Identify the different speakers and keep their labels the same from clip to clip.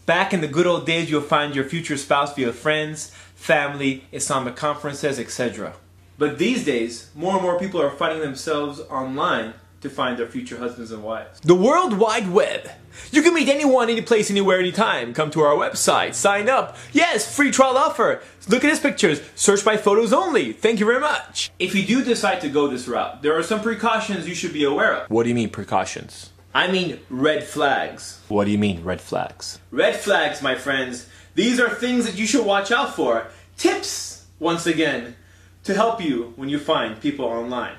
Speaker 1: Back in the good old days, you'll find your future spouse via friends, family, Islamic conferences, etc. But these days, more and more people are finding themselves online to find their future husbands and wives. The World Wide Web. You can meet anyone, any place, anywhere, anytime. Come to our website, sign up. Yes, free trial offer. Look at his pictures. Search by photos only. Thank you very much. If you do decide to go this route, there are some precautions you should be aware of. What do you mean precautions? I mean red flags. What do you mean red flags? Red flags, my friends. These are things that you should watch out for. Tips, once again, to help you when you find people online.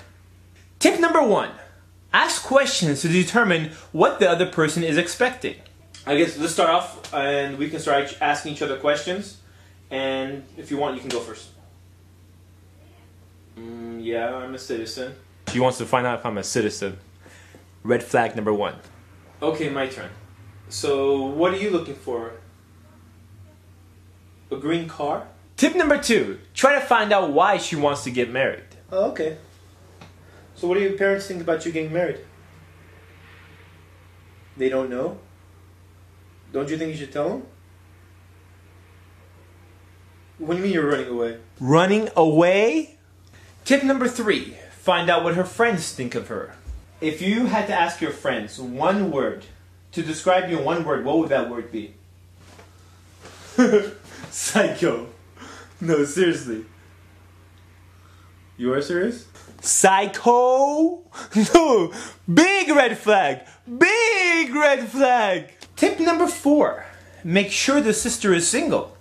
Speaker 1: Tip number 1. Ask questions to determine what the other person is expecting. I guess let's start off and we can start asking each other questions. And if you want, you can go first. Yeah, I'm a citizen. She wants to find out if I'm a citizen. Red flag number 1. Okay, my turn. So, what are you looking for? A green car? Tip number 2. Try to find out why she wants to get married. Oh, okay. So what do your parents think about you getting married? They don't know? Don't you think you should tell them? What do you mean you're running away? Running away? Tip number 3. Find out what her friends think of her. If you had to ask your friends one word to describe you in one word, what would that word be? Psycho. No, seriously. You are serious? Psycho? No! Big red flag! Big red flag! Tip number 4. Make sure the sister is single.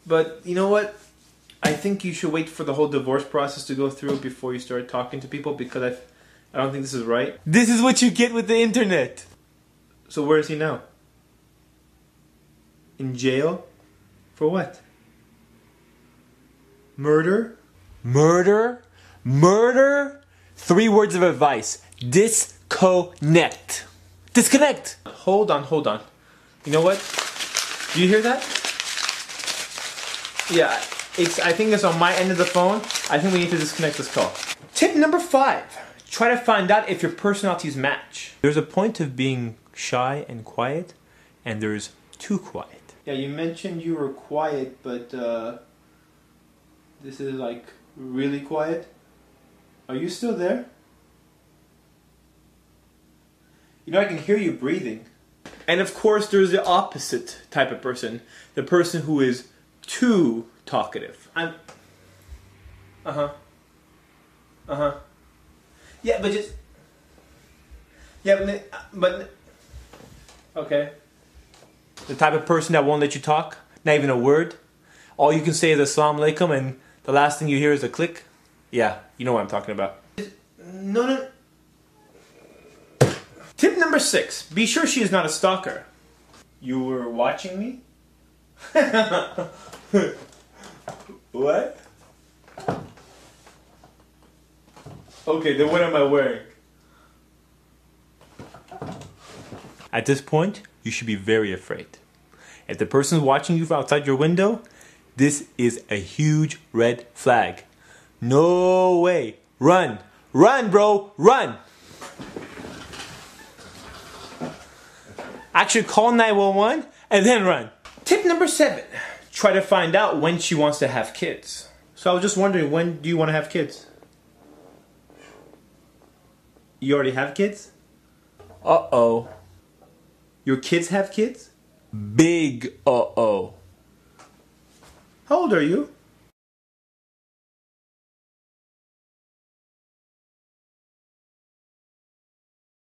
Speaker 1: But you know what? I think you should wait for the whole divorce process to go through before you start talking to people, because I don't think this is right. This is what you get with the internet. So where is he now? In jail? For what? Murder? Murder? Murder? 3 words of advice. Disconnect. Disconnect! Hold on, hold on. You know what? Do you hear that? Yeah, I think it's on my end of the phone. I think we need to disconnect this call. Tip number 5. Try to find out if your personalities match. There's a point of being shy and quiet, and there's too quiet. Yeah, you mentioned you were quiet, but this is like really quiet. Are you still there? You know, I can hear you breathing. And of course, there's the opposite type of person. The person who is too talkative. Yeah, but just... Yeah, but... Okay. The type of person that won't let you talk. Not even a word. All you can say is Assalamu alaikum, and the last thing you hear is a click. Yeah, you know what I'm talking about. No. Tip number 6. Be sure she is not a stalker. You were watching me? What? Okay, then what am I wearing? At this point, you should be very afraid. If the person's watching you from outside your window, this is a huge red flag. No way. Run. Run, bro. Run. Actually, call 911 and then run. Tip number 7. Try to find out when she wants to have kids. So I was just wondering, when do you want to have kids? You already have kids? Uh-oh. Your kids have kids? Big uh-oh. How old are you?